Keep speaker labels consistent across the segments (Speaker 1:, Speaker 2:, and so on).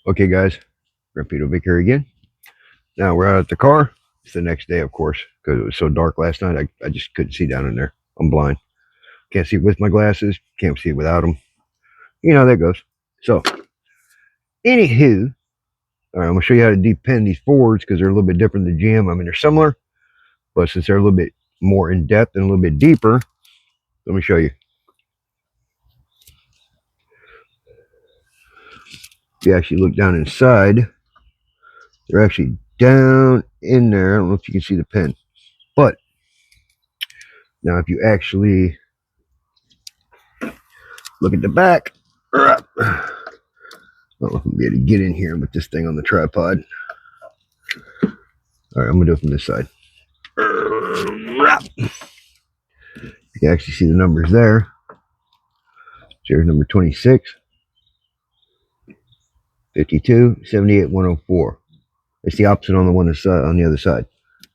Speaker 1: Okay, guys, Grandpa Vic here again. Now we're out at the car. It's the next day, of course, because it was so dark last night. I just couldn't see down in there. I'm blind. Can't see with my glasses. Can't see without them. You know how that goes. So, anywho, all right, I'm gonna show you how to depend these Fords because they're a little bit different than GM. I mean, they're similar, but since they're a little bit more in depth and a little bit deeper, let me show you. If you actually look down inside, they're actually down in there. I don't know if you can see the pin, but now if you actually look at the back, I don't know if I'm able to get in here with this thing on the tripod. All right, I'm gonna do it from this side. You can actually see the numbers there. Here's number 26, 52, 78, 104. It's the opposite on the other side.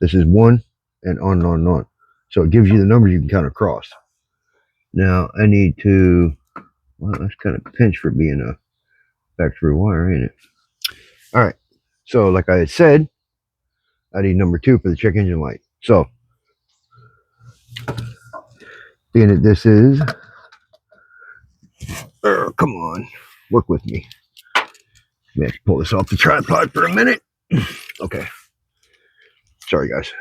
Speaker 1: This is 1 and on and on and on. So it gives you the numbers you can kind of cross. Now I need to, well, that's kind of pinch for being a factory wire, ain't it? All right. So like I had said, I need number 2 for the check engine light. So being that this is, come on, work with me. Let me have to pull this off the tripod for a minute. Okay. Sorry, guys.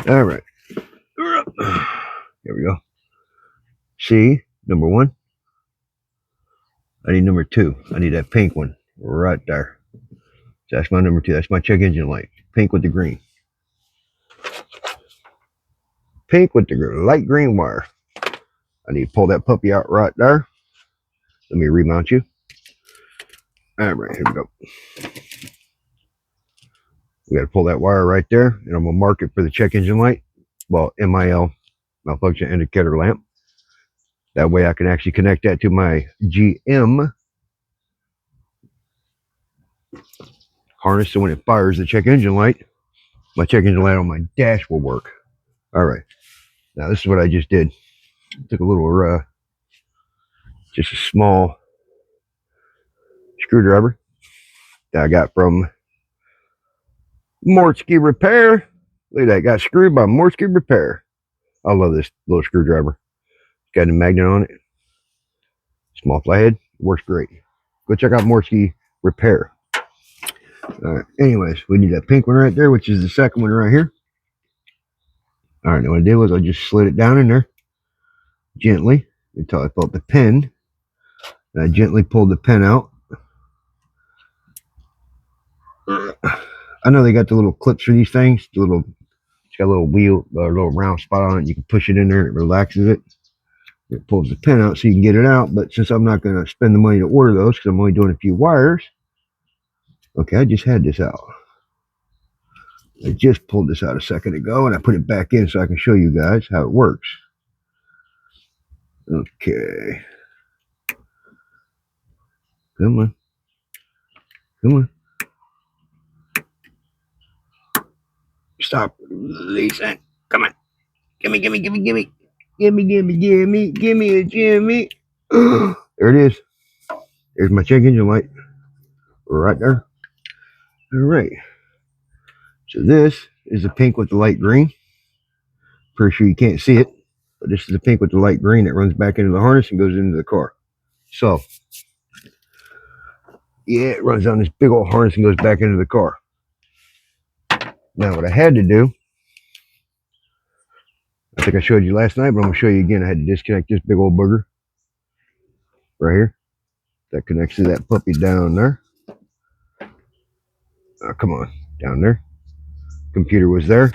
Speaker 1: All right. Here we go. See, number 1. I need number 2. I need that pink one right there. So that's my number 2. That's my check engine light. Pink with the green. Pink with the light green wire. I need to pull that puppy out right there. Let me remount you. All right, here we go. We got to pull that wire right there, and I'm going to mark it for the check engine light. Well, MIL, malfunction indicator lamp. That way I can actually connect that to my GM harness, so when it fires the check engine light, my check engine light on my dash will work. All right. Now this is what I just did. Took a little, just a small screwdriver that I got from Mortsky Repair. Look at that, got screwed by Mortsky Repair. I love this little screwdriver. It's got a magnet on it. Small flathead, works great. Go check out Mortsky Repair. All right, anyways, we need that pink one right there, which is the second one right here. All right, now what I did was I just slid it down in there gently until I felt the pin. And I gently pulled the pin out. I know they got the little clips for these things. It's got a little wheel, a little round spot on it. You can push it in there and it relaxes it. It pulls the pin out so you can get it out. But since I'm not going to spend the money to order those because I'm only doing a few wires. Okay, I just had this out. I just pulled this out a second ago and I put it back in so I can show you guys how it works. Okay. Come on. Come on. Stop releasing. Come on. Gimme. Gimme a Jimmy. There it is. There's my check engine light. Right there. All right. So this is the pink with the light green. Pretty sure you can't see it, but this is the pink with the light green that runs back into the harness and goes into the car. So, yeah, it runs on this big old harness and goes back into the car. Now, what I had to do, I think I showed you last night, but I'm going to show you again. I had to disconnect this big old booger right here. That connects to that puppy down there. Oh, come on, down there. Computer was there.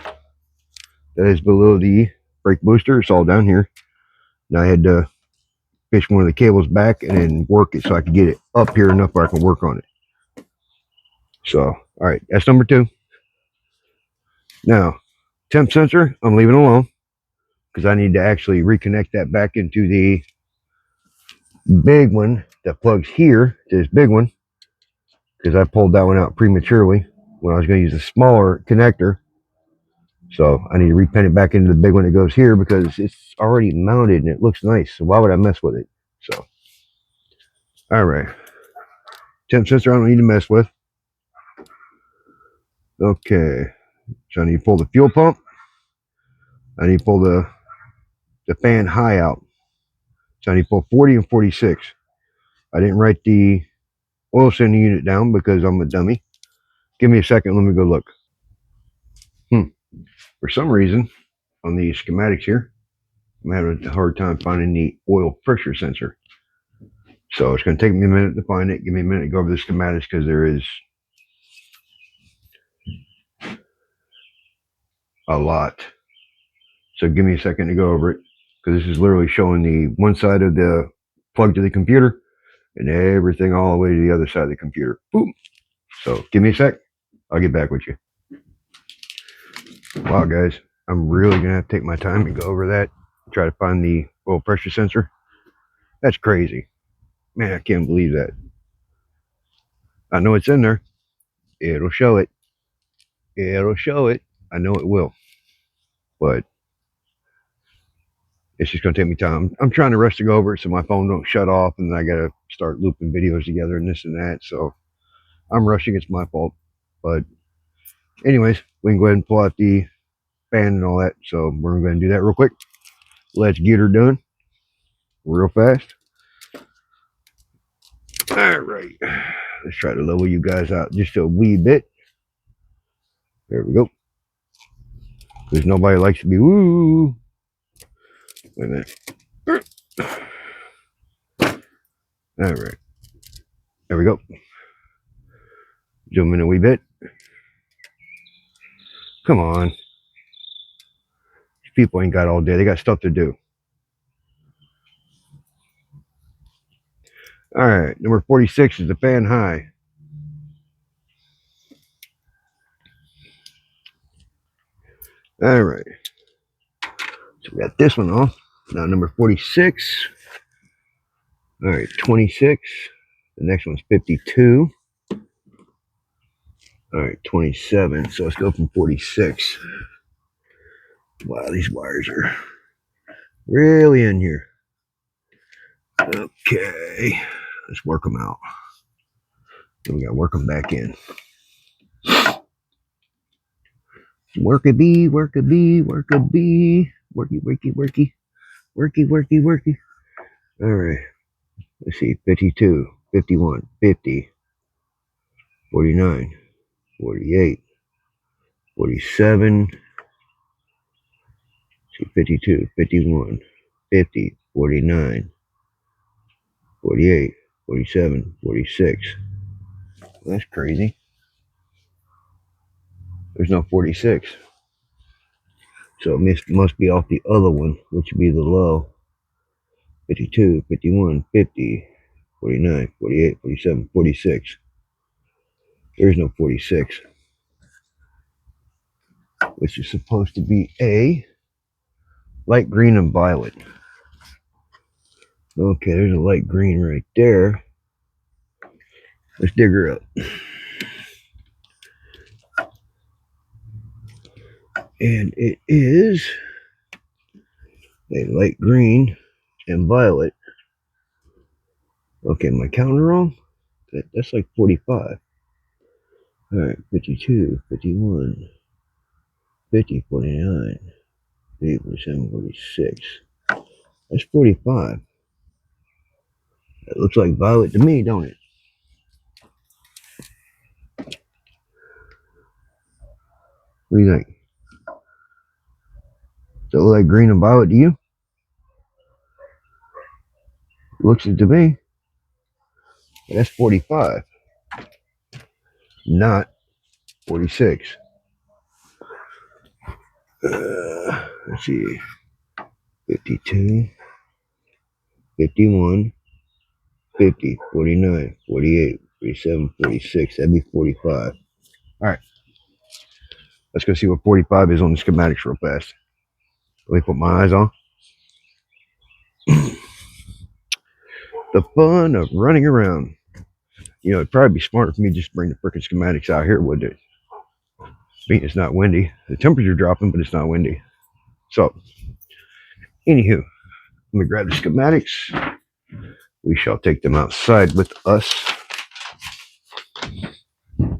Speaker 1: That is below the brake booster. It's all down here. Now I had to fish one of the cables back and then work it so I could get it up here enough where I can work on it. So, all right, that's number 2. Now, temp sensor, I'm leaving alone because I need to actually reconnect that back into the big one that plugs here to this big one because I pulled that one out prematurely when I was going to use a smaller connector. So I need to repin it back into the big one that goes here because it's already mounted and it looks nice. So why would I mess with it? So, all right. Temp sensor I don't need to mess with. Okay, so I need to pull the fuel pump. I need to pull the fan high out. So I need to pull 40 and 46. I didn't write the oil sending unit down because I'm a dummy. Give me a second, let me go look. For some reason, on the schematics here, I'm having a hard time finding the oil pressure sensor. So it's going to take me a minute to find it. Give me a minute to go over the schematics because there is a lot. So give me a second to go over it because this is literally showing the one side of the plug to the computer and everything all the way to the other side of the computer. Boom. So give me a sec. I'll get back with you. Wow, guys, I'm really going to have to take my time and go over that. Try to find the oil pressure sensor. That's crazy. Man, I can't believe that. I know it's in there. It'll show it. It'll show it. I know it will. But it's just going to take me time. I'm trying to rush to go over it so my phone don't shut off and then I got to start looping videos together and this and that. So I'm rushing. It's my fault. But anyways, we can go ahead and pull out the fan and all that. So we're going to do that real quick. Let's get her done real fast. All right. Let's try to level you guys out just a wee bit. There we go. Because nobody likes to be woo. Wait a minute. All right. There we go. Zoom in a wee bit. Come on. These people ain't got all day. They got stuff to do. All right. Number 46 is the fan high. All right. So we got this one off. Now number 46. All right. 26. The next one's 52. All right. 27. So let's go from 46. Wow, these wires are really in here. Okay. Let's work them out. Then we got to work them back in. Work a bee, work a bee, work a bee. Worky, worky, worky. Worky, worky, worky. All right. Let's see. 52, 51, 50, 49, 48, 47. See, 52, 51, 50, 49, 48, 47, 46. Well, that's crazy. There's no 46. So it must be off the other one, which would be the low. 52, 51, 50, 49, 48, 47, 46. There's no 46. Which is supposed to be a light green and violet. Okay, there's a light green right there. Let's dig her up. And it is a light green and violet. Okay, am I counting wrong? That's like 45. All right, 52, 51, 50, 49, 50, 47, 46. That's 45. That looks like violet to me, don't it? What do you think? Does it look like green and violet to you? Looks it to me. That's 45. Not 46. Let's see. 52, 51, 50, 49, 48, 47, 46. That'd be 45. All right. Let's go see what 45 is on the schematics real fast. Let me put my eyes on. The fun of running around. You know, it'd probably be smarter for me to just bring the freaking schematics out here, wouldn't it? I mean, it's not windy. The temperature's dropping, but it's not windy. So, anywho, let me grab the schematics. We shall take them outside with us.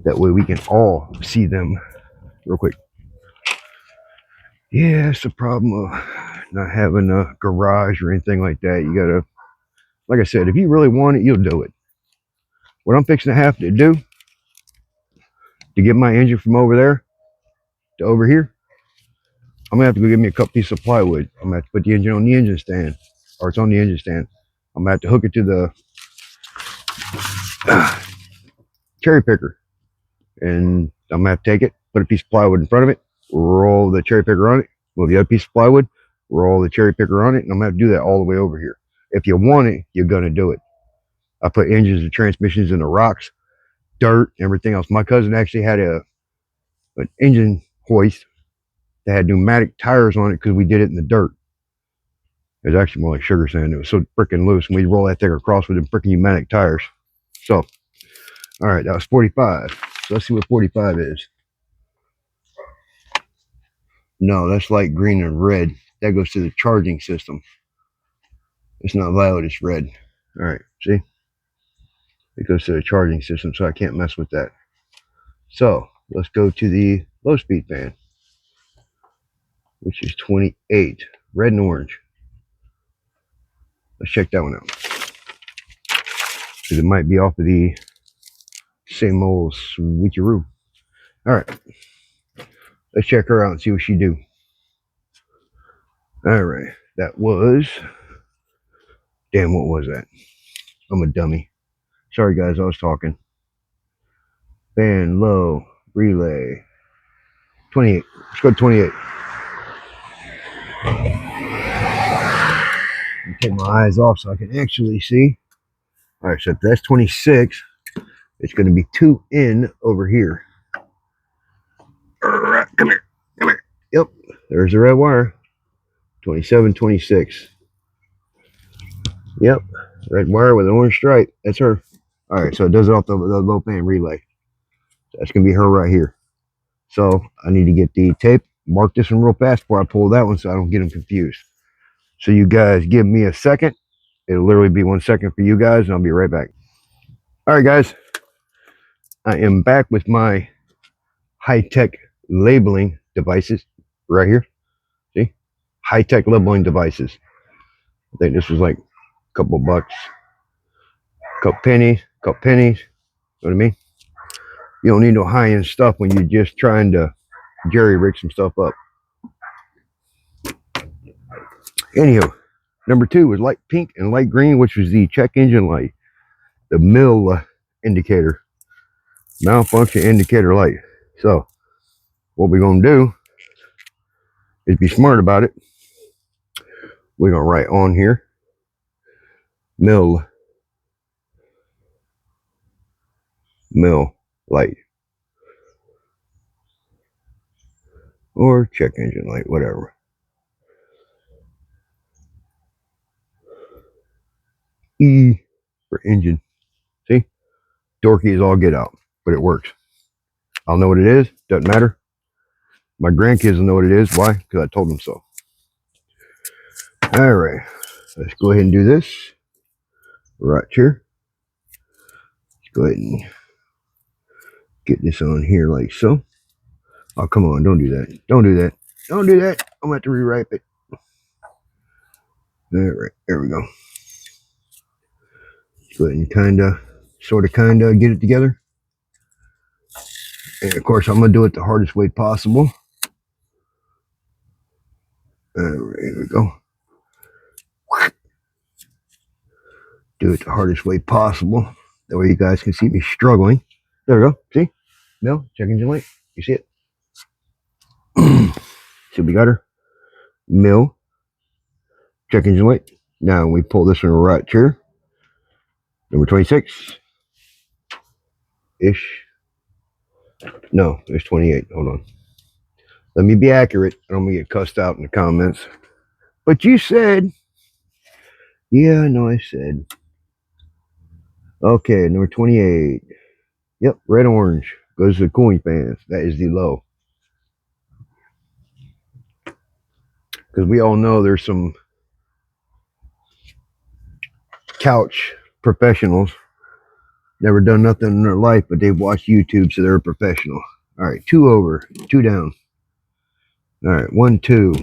Speaker 1: That way we can all see them real quick. Yeah, it's the problem of not having a garage or anything like that. You gotta, like I said, if you really want it, you'll do it. What I'm fixing to have to do to get my engine from over there to over here, I'm gonna have to go get me a couple pieces of plywood. I'm gonna have to put the engine on the engine stand, or it's on the engine stand. I'm gonna have to hook it to the cherry picker, and I'm gonna have to take it, put a piece of plywood in front of it, roll the cherry picker on it, move the other piece of plywood, roll the cherry picker on it, and I'm gonna have to do that all the way over here. If you want it, you're gonna do it. I put engines and transmissions in the rocks, dirt, everything else. My cousin actually had an engine hoist that had pneumatic tires on it because we did it in the dirt. It was actually more like sugar sand. It was so freaking loose, and we'd roll that thing across with them freaking pneumatic tires. So, all right, that was 45. So let's see what 45 is. No, that's light green and red. That goes to the charging system. It's not violet, it's red. All right, see? It goes to the charging system, so I can't mess with that. So let's go to the low speed fan, which is 28, red and orange. Let's check that one out. Because it might be off of the same old switcheroo. All right, let's check her out and see what she do. All right, that was, damn, what was that? I'm a dummy. Sorry guys, I was talking. Fan low, relay, 28. Let's go to 28. Take my eyes off so I can actually see. All right, so if that's 26, it's going to be 2 in over here. All right, come here, come here. Yep, there's the red wire. 27, 26. Yep, red wire with an orange stripe. That's her. All right, so it does it off the low fan relay. So that's going to be her right here. So I need to get the tape, mark this one real fast before I pull that one so I don't get them confused. So you guys give me a second. It'll literally be 1 second for you guys, and I'll be right back. All right, guys. I am back with my high-tech labeling devices right here. See? High-tech labeling devices. I think this was like a couple bucks. Couple pennies. You know what I mean? You don't need no high-end stuff when you're just trying to jerry-rig some stuff up. Anywho, number 2 was light pink and light green, which was the check engine light. The MIL indicator. Malfunction indicator light. So, what we're going to do is be smart about it. We're going to write on here, MIL light. Or check engine light, whatever. E for engine. See? Dorky is all get out, but it works. I'll know what it is. Doesn't matter. My grandkids will know what it is. Why? Because I told them so. All right. Let's go ahead and do this. Right here. Let's go ahead and get this on here like so. Oh, come on. Don't do that. Don't do that. Don't do that. I'm going to have to rewrite it. All right. There we go. Let's go ahead and kind of get it together. And of course, I'm going to do it the hardest way possible. All right, here we go. Do it the hardest way possible. That way you guys can see me struggling. There we go. See? MIL, check engine light. You see it? So we got her. MIL, check engine light. Now we pull this one right here. Number 26. Ish. No, there's 28. Hold on. Let me be accurate. I don't want to get cussed out in the comments. But you said. Yeah, I know I said. Okay, number 28. Yep, red orange. Goes to the cooling fans. That is the low. Because we all know there's some couch professionals Never done nothing in their life, but they've watched YouTube, so they're a professional. All right, 2 over, 2 down. All right, 1, 2,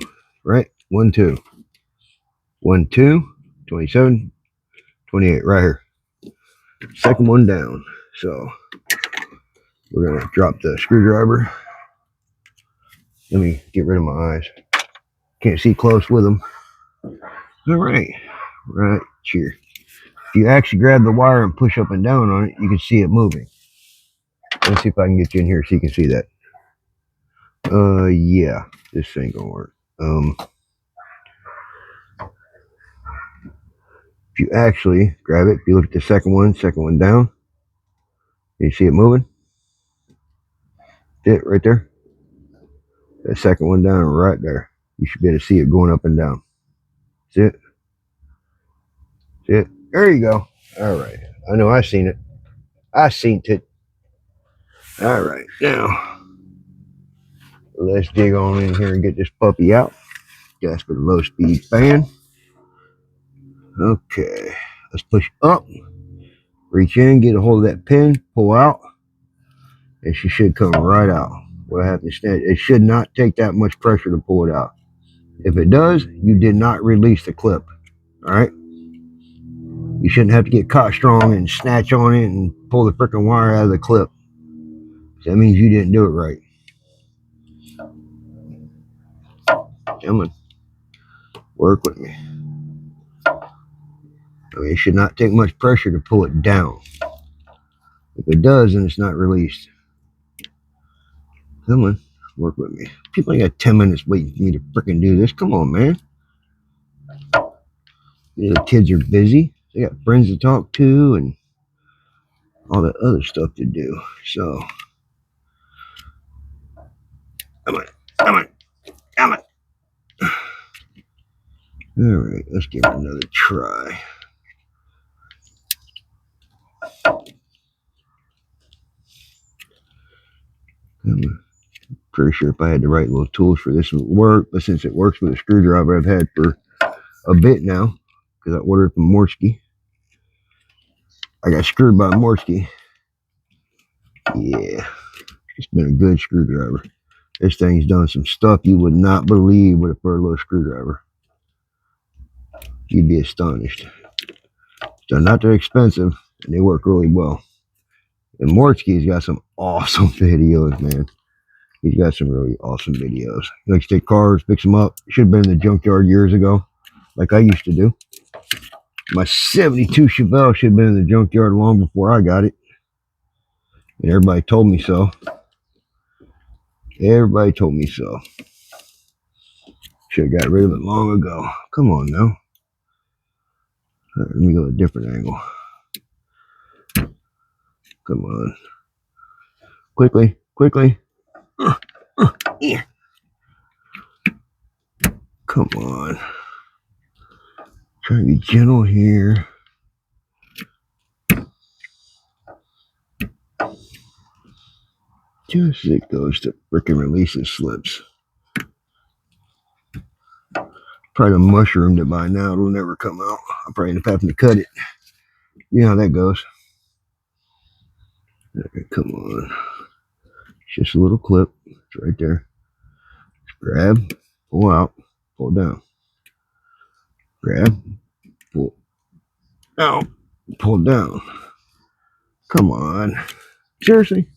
Speaker 1: right? 1, 2. 1, 2, 27, 28, right here. Second one down. So we're going to drop the screwdriver. Let me get rid of my eyes. Can't see close with them. All right, right here. If you actually grab the wire and push up and down on it, you can see it moving. Let's see if I can get you in here so you can see that. Yeah, this ain't gonna work. If you actually grab it, if you look at the second one down, you see it moving? See it right there? That second one down right there. You should be able to see it going up and down. See it? See it? There you go. All right. I know I seen it. I seen it. All right. Now, let's dig on in here and get this puppy out. That's for the low speed fan. Okay. Let's push up. Reach in, get a hold of that pin, pull out, and she should come right out. What I have to stand, it should not take that much pressure to pull it out. If it does, you did not release the clip. All right. You shouldn't have to get caught strong and snatch on it and pull the freaking wire out of the clip. That means you didn't do it right. Come on. Work with me. I mean, it should not take much pressure to pull it down. If it does, then it's not released. Come on. Work with me. People ain't got 10 minutes waiting for me to freaking do this. Come on, man. The kids are busy. They got friends to talk to and all that other stuff to do. So, come on. Come on. Come on. All right, let's give it another try. I'm pretty sure if I had the right little tools for this would work, but since it works with a screwdriver I've had for a bit now, because I ordered from Morsky. I got screwed by Morsky. Yeah, it's been a good screwdriver. This thing's done some stuff you would not believe with a little screwdriver. You'd be astonished. They're not that expensive, and they work really well. And Morsky's got some awesome videos, man. He's got some really awesome videos. He likes to take cars, fix them up. Should have been in the junkyard years ago, like I used to do. My 72 Chevelle should have been in the junkyard long before I got it. And everybody told me so. Everybody told me so. Should have got rid of it long ago. Come on now. Right, let me go a different angle. Come on. Quickly, quickly. Yeah. Come on. Try to be gentle here. Just as it goes to frickin' releases slips. Probably mushroomed it by now. It'll never come out. I'll probably end up having to cut it. You know how that goes. Okay, come on. It's just a little clip. It's right there. Just grab, pull out, pull down. Grab, pull out, pull down. Come on. Seriously.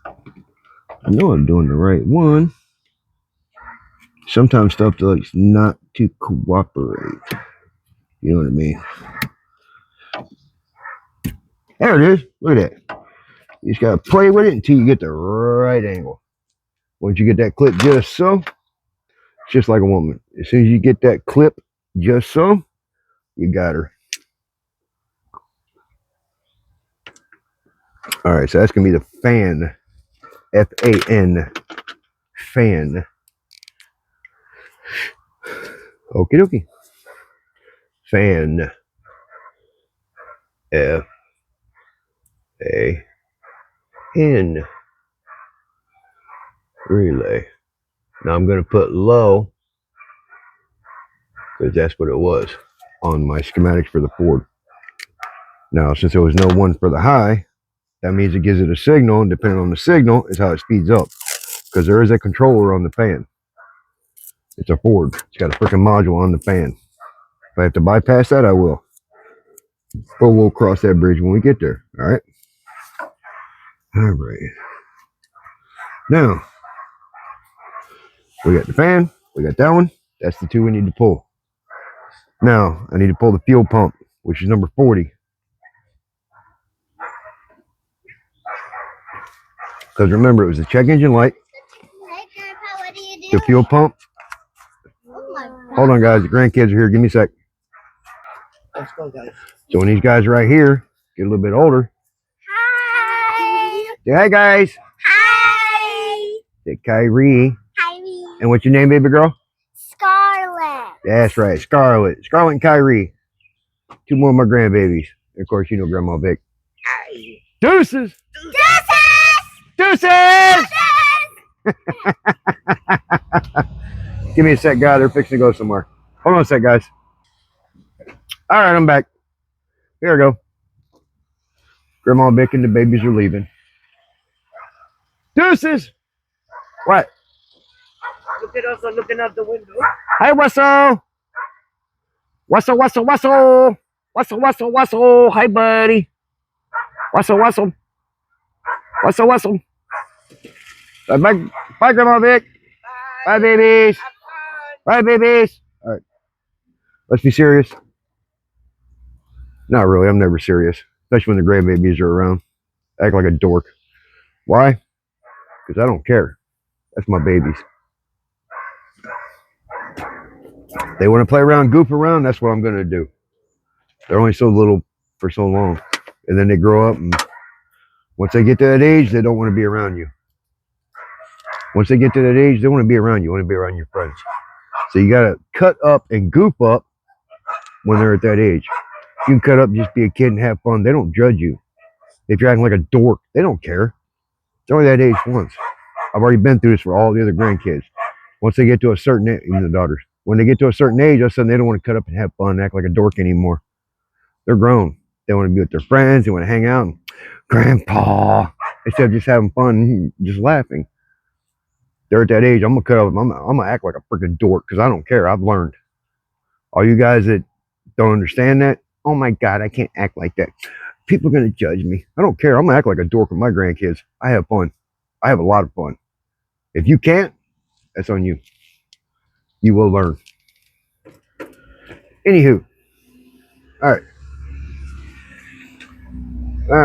Speaker 1: I know I'm doing the right one. Sometimes stuff likes not to cooperate. You know what I mean? There it is. Look at that. You just gotta play with it until you get the right angle. Once you get that clip just so, it's just like a woman. As soon as you get that clip just so, you got her. All right, so that's gonna be the fan. F-A-N. Fan. Okie dokie. Fan. F-A-N. Relay. Now I'm going to put low because that's what it was on my schematics for the Ford. Now, since there was no one for the high, that means it gives it a signal, and depending on the signal is how it speeds up. Because there is a controller on the fan. It's a Ford. It's got a freaking module on the fan. If I have to bypass that, I will. But we'll cross that bridge when we get there. All right. All right. Now, we got the fan. We got that one. That's the two we need to pull. Now, I need to pull the fuel pump, which is number 40. Because remember, it was the check engine light.
Speaker 2: Hey, Grandpa, what are you doing?
Speaker 1: The fuel pump.
Speaker 2: Oh my God.
Speaker 1: Hold on, guys. The grandkids are here. Give me a sec.
Speaker 3: Let's go, guys.
Speaker 1: So when these guys right here get a little bit older,
Speaker 2: Hi.
Speaker 1: say hi, guys.
Speaker 2: Hi.
Speaker 1: Say Kyrie.
Speaker 2: Kyrie.
Speaker 1: And what's your name, baby girl?
Speaker 2: Scarlet.
Speaker 1: That's right, Scarlet. Scarlet and Kyrie. Two more of my grandbabies. And of course, you know Grandma Vic. Deuces! Deuces! Give me a sec, guys. They're fixing to go somewhere. Hold on a sec, guys. All right, I'm back. Here we go. Grandma Vic and the babies are leaving. Deuces! What?
Speaker 3: Look at us looking out the window.
Speaker 1: Hi, Russell! Russell, Russell, Russell! Russell, Russell, Russell! Hi, buddy! Russell, Russell! Russell, Russell! Bye, bye, Grandma Vic! Bye, babies! Bye, babies! All right. Let's be serious. Not really. I'm never serious. Especially when the grandbabies are around. Act like a dork. Why? Because I don't care. That's my babies. They want to play around, goof around, that's what I'm going to do. They're only so little for so long. And then they grow up, and once they get to that age, they don't want to be around you. Once they get to that age, they want to be around you. Want to be around your friends. So you got to cut up and goof up when they're at that age. You can cut up, just be a kid and have fun. They don't judge you. If you're acting like a dork, they don't care. It's only that age once. I've already been through this for all the other grandkids. Once they get to a certain age, even the daughters, when they get to a certain age, all of a sudden they don't want to cut up and have fun, act like a dork anymore. They're grown. They want to be with their friends. They want to hang out. And, Grandpa, instead of just having fun, just laughing. They're at that age. I'm gonna cut up. I'm gonna act like a freaking dork because I don't care. I've learned. All you guys that don't understand that, oh my God, I can't act like that. People are gonna judge me. I don't care. I'm gonna act like a dork with my grandkids. I have fun. I have a lot of fun. If you can't, that's on you. You will learn. Anywho. All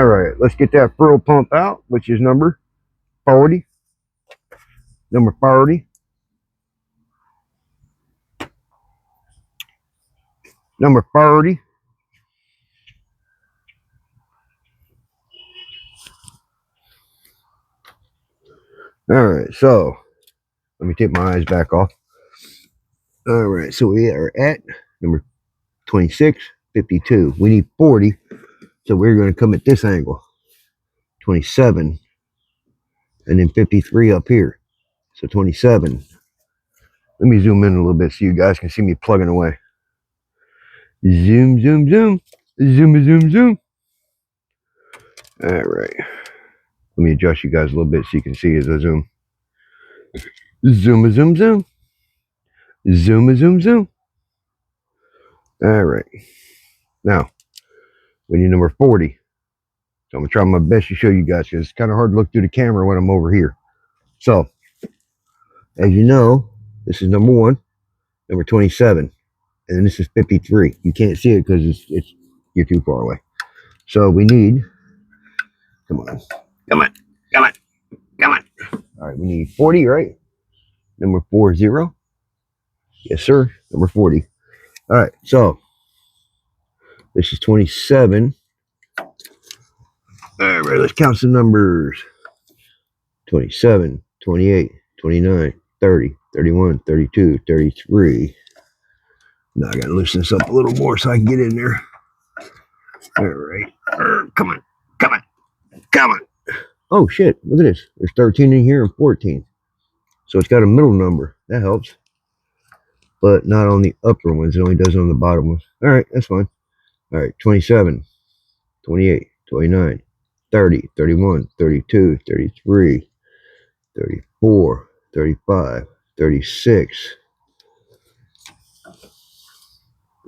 Speaker 1: right. Let's get that fuel pump out, which is number 40. Number 40. Number 40. All right, so let me take my eyes back off. All right, so we are at number 26, 52. We need 40, so we're going to come at this angle. 27, and then 53 up here. So 27. Let me zoom in a little bit so you guys can see me plugging away. Zoom, zoom, zoom. Zoom, zoom, zoom. All right. Let me adjust you guys a little bit so you can see as I zoom. Zoom, zoom, zoom. Zoom, zoom, zoom. All right. Now, we need number 40. So I'm going to try my best to show you guys because it's kind of hard to look through the camera when I'm over here. So, as you know, this is number 1, number 27, and then this is 53. You can't see it because it's you're too far away. So we need, come on. All right, we need 40, right? Number 40. Yes, sir. Number 40. All right, so this is 27. All right, let's count some numbers. 27, 28, 29, 30, 31, 32, 33. Now I got to loosen this up a little more so I can get in there. All right. Come on. Oh, shit. Look at this. There's 13 in here and 14. So it's got a middle number. That helps. But not on the upper ones. It only does it on the bottom ones. All right. That's fine. All right. 27. 28, 29, 30, 31, 32, 33, 34, 35, 36,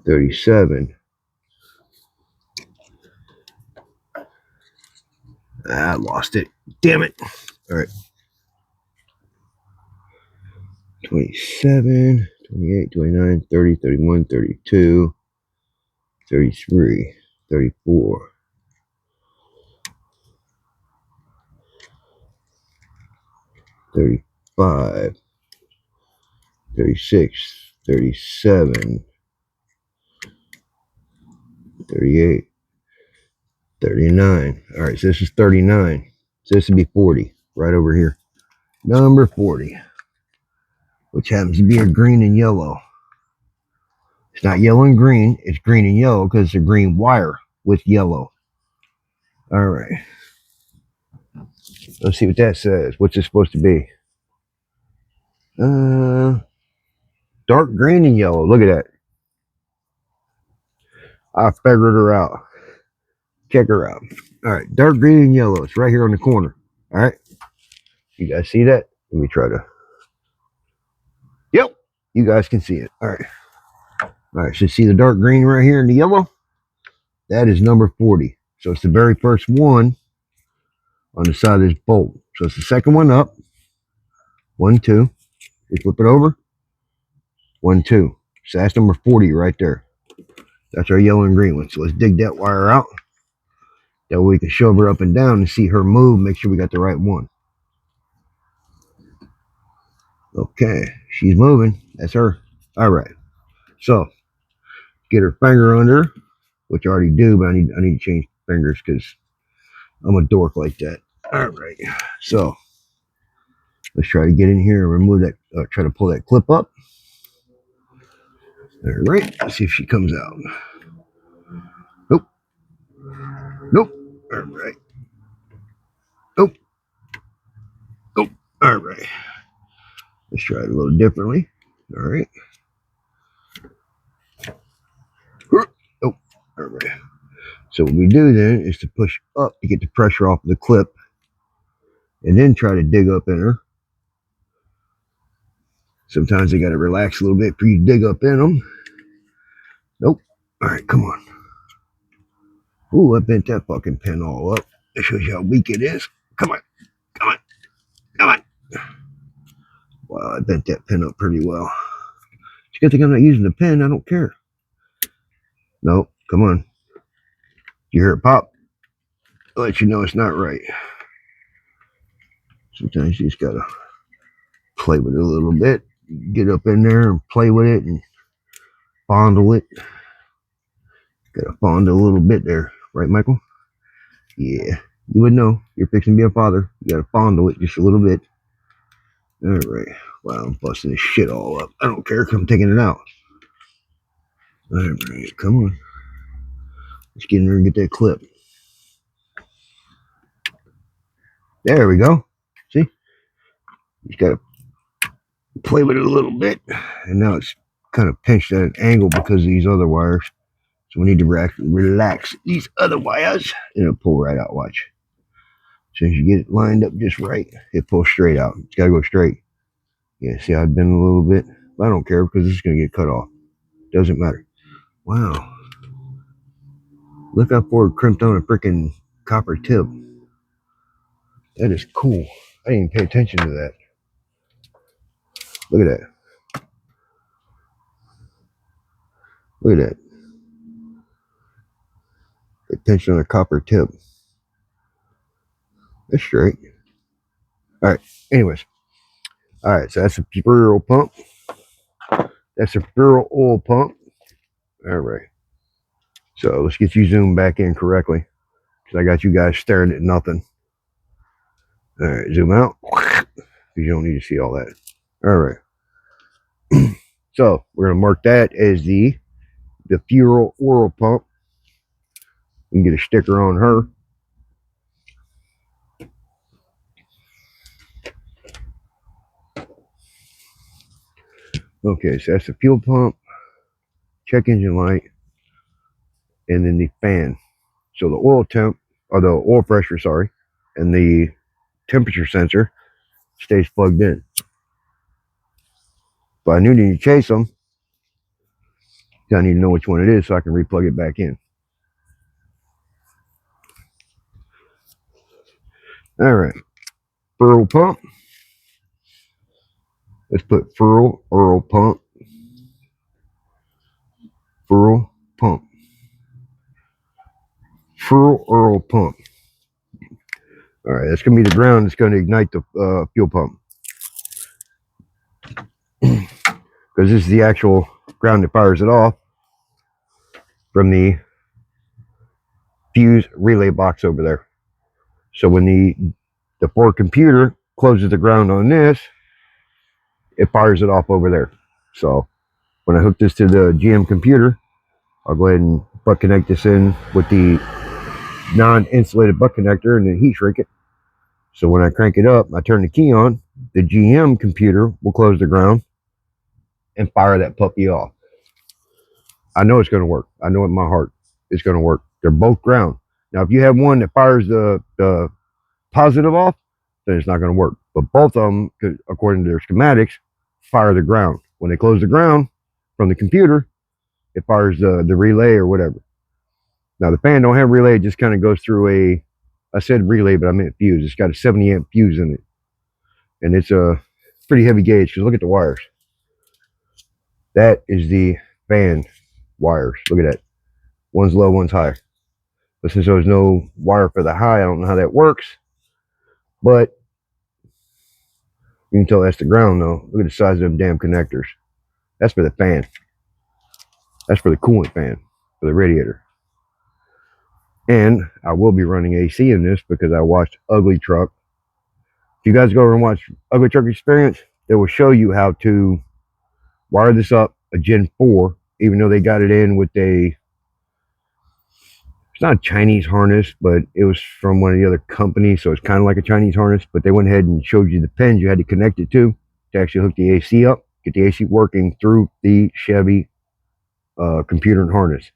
Speaker 1: 37. I lost it. Damn it. All right. 27, 28, 29, 30, 31, 32, 33, 34, 35, 36, 37, 38, 39. All right, so this is 39. So this would be 40 right over here. Number 40, which happens to be a green and yellow. It's not yellow and green. It's green and yellow because it's a green wire with yellow. All right. Let's see what that says. What's it supposed to be? Dark green and yellow. Look at that. I figured her out. Check her out. All right. Dark green and yellow. It's right here on the corner. All right. You guys see that? Let me try to. Yep. You guys can see it. All right. All right. So see the dark green right here and the yellow? That is number 40. So it's the very first one on the side of this bolt. So it's the second one up. 1, 2. We flip it over. 1, 2. So that's number 40 right there. That's our yellow and green one. So let's dig that wire out. That way we can shove her up and down and see her move. Make sure we got the right one. Okay. She's moving. That's her. All right. So get her finger under, which I already do, but I need to change fingers because I'm a dork like that. All right. So let's try to get in here and remove that. Try to pull that clip up. All right. Let's see if she comes out. Nope. Nope. All right. Nope. Nope. All right. Let's try it a little differently. All right. Oh. All right. So what we do then is to push up to get the pressure off of the clip and then try to dig up in her. Sometimes they got to relax a little bit for you to dig up in them. Nope. All right, come on. Ooh, I bent that fucking pin all up. That shows you how weak it is. Come on. Come on. Come on. Wow, I bent that pin up pretty well. It's a good thing I'm not using the pin. I don't care. Nope. Come on. You hear it pop? I'll let you know it's not right. Sometimes you just got to play with it a little bit. Get up in there and play with it and fondle it. Got to fondle a little bit there. Right, Michael? Yeah. You would know. You're fixing to be a father. You got to fondle it just a little bit. All right. Wow, I'm busting this shit all up. I don't care because I'm taking it out. All right. Come on. Let's get in there and get that clip. There we go. See? You just got to play with it a little bit. And now it's kind of pinched at an angle because of these other wires. So we need to relax these other wires. And it'll pull right out. Watch. As soon as you get it lined up just right, it pulls straight out. It's got to go straight. Yeah, see, I've been a little bit. But I don't care because it's going to get cut off. Doesn't matter. Wow. Look how Ford crimped on a freaking copper tip. That is cool. I didn't even pay attention to that. Look at that. Look at that. Attention on a copper tip. That's straight. All right. Anyways. All right. So that's a pure pump. That's a pure oil pump. All right. So let's get you zoomed back in correctly. Because I got you guys staring at nothing. All right. Zoom out. Because you don't need to see all that. All right. So we're going to mark that as the fuel oil pump. We can get a sticker on her. Okay, so that's the fuel pump, check engine light, and then the fan. So the oil temp, or the oil pressure, sorry, and the temperature sensor stays plugged in. But I knew to chase them. I need to know which one it is so I can replug it back in. All right, furl pump. Let's put furl pump. Furl pump. Furl pump. All right, that's gonna be the ground that's gonna ignite the fuel pump, because this is the actual ground that fires it off from the fuse relay box over there. So when the Ford computer closes the ground on this, it fires it off over there. So when I hook this to the GM computer, I'll go ahead and butt connect this in with the non-insulated butt connector and then heat shrink it. So when I crank it up, I turn the key on, the GM computer will close the ground and fire that puppy off. I know it's going to work. I know in my heart it's going to work. They're both ground. Now, if you have one that fires the positive off, then it's not going to work. But both of them, according to their schematics, fire the ground. When they close the ground from the computer, it fires the relay or whatever. Now, the fan don't have relay. It just kind of goes through I said relay, but I meant fuse. It's got a 70 amp fuse in it. And it's a pretty heavy gauge, because look at the wires. That is the fan wires. Look at that. One's low, one's high. But since there was no wire for the high, I don't know how that works. But you can tell that's the ground, though. Look at the size of them damn connectors. That's for the fan. That's for the coolant fan, for the radiator. And I will be running AC in this because I watched Ugly Truck. If you guys go over and watch Ugly Truck Experience, they will show you how to wire this up, a Gen 4, even though they got it in with it's not a Chinese harness, but it was from one of the other companies, so it's kind of like a Chinese harness, but they went ahead and showed you the pins you had to connect it to actually hook the AC up, get the AC working through the Chevy computer and harness.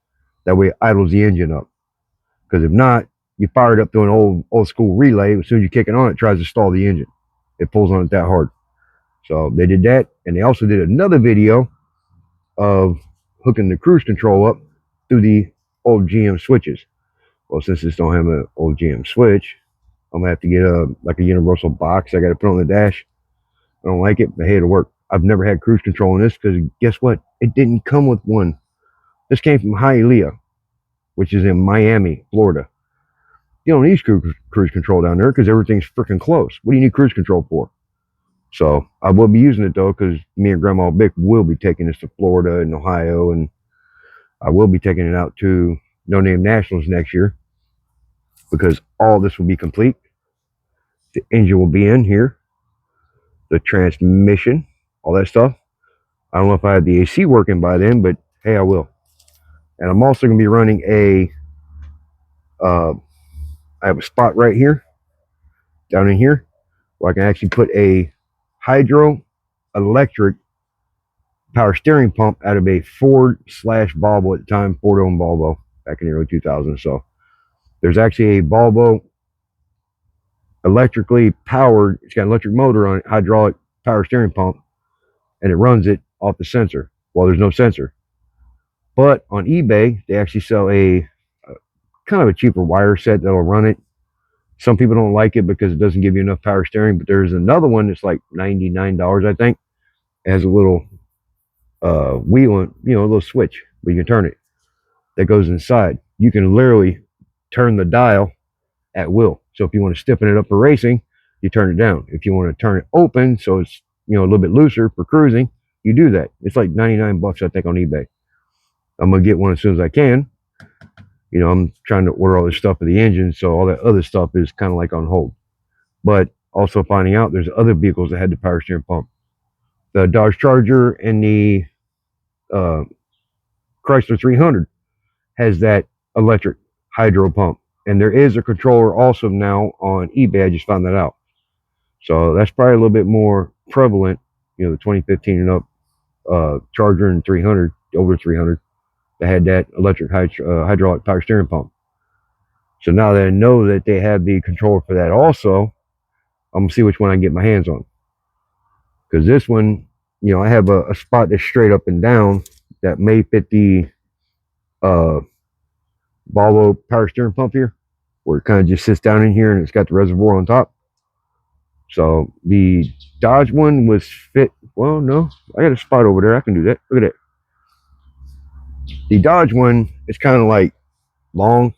Speaker 1: That way it idles the engine up. Because if not, you fire it up to an old school relay. As soon as you kick it on, it tries to stall the engine. It pulls on it that hard. So they did that, and they also did another video of hooking the cruise control up through the old GM switches. Well, since this don't have an old GM switch, I'm gonna have to get a universal box I got to put on the dash. I don't like it, but hey, it'll work. I've never had cruise control in this because guess what? It didn't come with one. This came from Hialeah, which is in Miami, Florida. You don't need cruise control down there because everything's freaking close. What do you need cruise control for? So I will be using it though, because me and Grandma Vic will be taking this to Florida and Ohio, and I will be taking it out to No Name Nationals next year, because all this will be complete. The engine will be in here, the transmission, all that stuff. I don't know if I have the AC working by then, but hey, I will. And I'm also going to be running I have a spot right here, down in here, where I can actually put a hydro electric power steering pump out of a Ford/Volvo at the time, Ford-owned Volvo back in the early 2000s. So there's actually a Volvo electrically powered, it's got an electric motor on it, hydraulic power steering pump, and it runs it off the sensor. Well, there's no sensor. But on eBay, they actually sell a kind of a cheaper wire set that'll run it. Some people don't like it because it doesn't give you enough power steering, but there's another one that's like $99, I think. It has a little wheel, a little switch where you can turn it that goes inside. You can literally turn the dial at will. So if you want to stiffen it up for racing, you turn it down. If you want to turn it open so it's a little bit looser for cruising, you do that. It's like 99 bucks, I think, on eBay. I'm gonna get one as soon as I can. I'm trying to order all this stuff for the engine, so all that other stuff is kind of like on hold. But also finding out there's other vehicles that had the power steering pump. The Dodge Charger and the Chrysler 300 has that electric hydro pump. And there is a controller also now on eBay. I just found that out. So that's probably a little bit more prevalent, the 2015 and up Charger and 300, over 300, that had that electric hydraulic power steering pump. So now that I know that they have the controller for that also, I'm gonna see which one I can get my hands on. Because this one, you know, I have a spot that's straight up and down that may fit the uh, Volvo power steering pump here, where it kind of just sits down in here and it's got the reservoir on top. So the Dodge one was fit. Well, no, I got a spot over there. I can do that. Look at that. The Dodge one is kind of like long,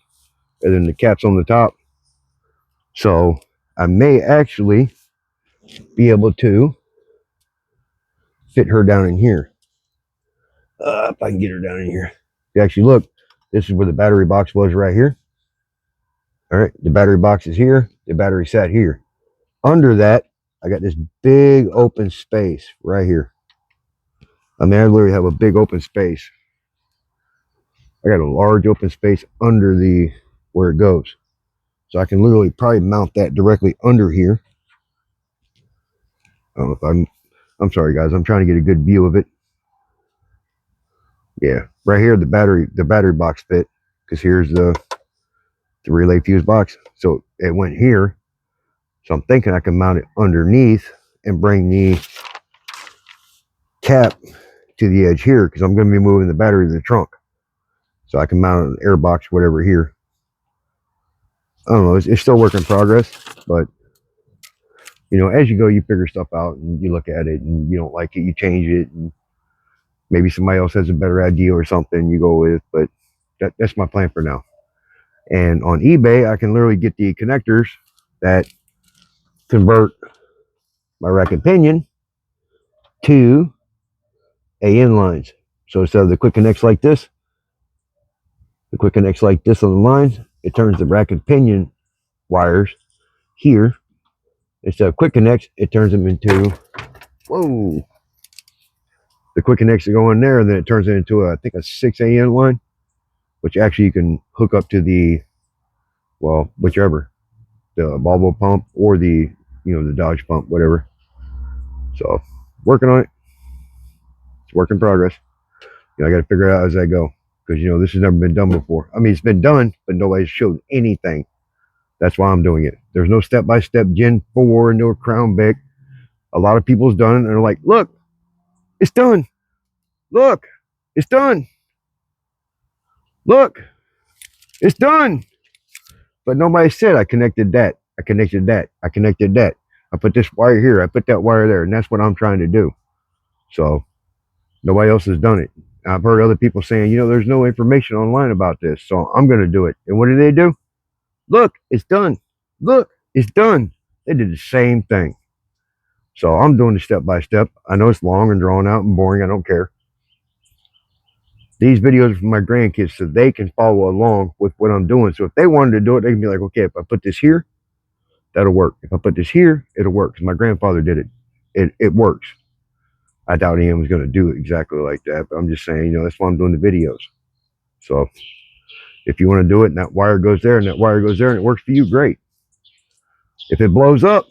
Speaker 1: and then the cap's on the top. So I may actually be able to fit her down in here. If I can get her down in here. If you actually look, this is where the battery box was right here. All right, the battery box is here. The battery sat here. Under that, I got this big open space right here. I mean, I literally have a big open space. I got a large open space under the where it goes. So I can literally probably mount that directly under here. I don't know if I'm sorry guys, I'm trying to get a good view of it. Yeah, right here the battery box fit, because here's the relay fuse box. So it went here. So I'm thinking I can mount it underneath and bring the cap to the edge here, because I'm going to be moving the battery to the trunk. So I can mount an air box, whatever here. I don't know, it's still work in progress, but you know, as you go, you figure stuff out and you look at it and you don't like it, you change it, and maybe somebody else has a better idea or something you go with, but that's my plan for now. And on eBay, I can literally get the connectors that convert my rack and pinion to AN lines. So instead of the quick connects like this, the quick connects like this on the lines, it turns the rack and pinion wires here. Instead of quick connects, it turns them into, whoa, the quick connects that go in there, and then it turns it into I think a 6 AN line, which actually you can hook up to the, well, whichever, the Volvo pump or the, you know, the Dodge pump, whatever. So working on it. It's work in progress. You know, I got to figure it out as I go, because you know this has never been done before. I mean, it's been done, but nobody's showed anything. That's why I'm doing it. There's no step-by-step Gen 4, no Crown Vic. A lot of people's done it, and they're like, look, it's done. Look, it's done. Look, it's done. But nobody said I connected that. I connected that. I connected that. I put this wire here. I put that wire there. And that's what I'm trying to do. So nobody else has done it. I've heard other people saying, you know, there's no information online about this. So I'm going to do it. And what do? Look, it's done. Look, it's done. They did the same thing. So I'm doing it step by step. I know it's long and drawn out and boring. I don't care. These videos are for my grandkids so they can follow along with what I'm doing. So if they wanted to do it, they can be like, okay, if I put this here, that'll work. If I put this here, it'll work. Because my grandfather did it. It works. I doubt anyone was going to do it exactly like that. But I'm just saying, you know, that's why I'm doing the videos. So if you want to do it and that wire goes there and that wire goes there and it works for you, great. If it blows up,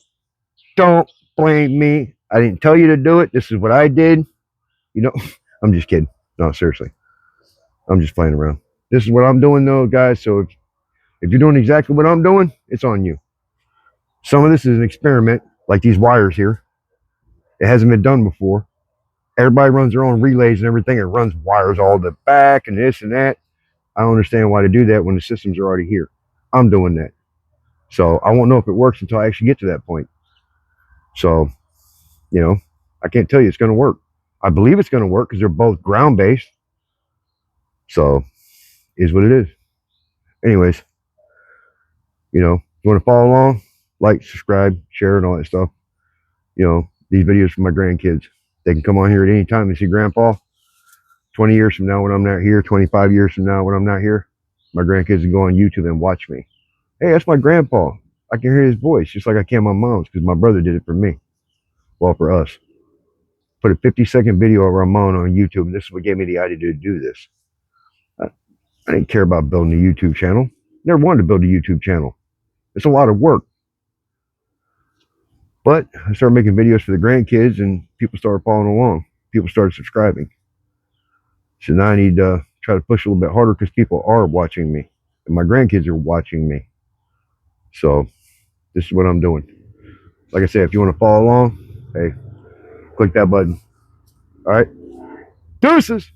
Speaker 1: don't blame me. I didn't tell you to do it. This is what I did. You know, I'm just kidding. No, seriously. I'm just playing around. This is what I'm doing though, guys. So if you're doing exactly what I'm doing, it's on you. Some of this is an experiment, like these wires here. It hasn't been done before. Everybody runs their own relays and everything and runs wires all the back and this and that. I don't understand why to do that when the systems are already here. I'm doing that. So I won't know if it works until I actually get to that point. So, you know, I can't tell you it's going to work. I believe it's going to work because they're both ground-based. So, is what it is. Anyways, you know, if you want to follow along, like, subscribe, share, and all that stuff. You know, these videos for my grandkids. They can come on here at any time and see Grandpa. 20 years from now when I'm not here, 25 years from now when I'm not here, my grandkids can go on YouTube and watch me. Hey, that's my grandpa. I can hear his voice just like I can my mom's, because my brother did it for me. Well, for us. Put a 50-second video of Ramon on YouTube, and this is what gave me the idea to do this. I didn't care about building a YouTube channel. Never wanted to build a YouTube channel. It's a lot of work. But I started making videos for the grandkids, and people started following along. People started subscribing. So now I need to try to push a little bit harder because people are watching me. and my grandkids are watching me. So this is what I'm doing. Like I said, if you want to follow along, hey, click that button. All right. Deuces.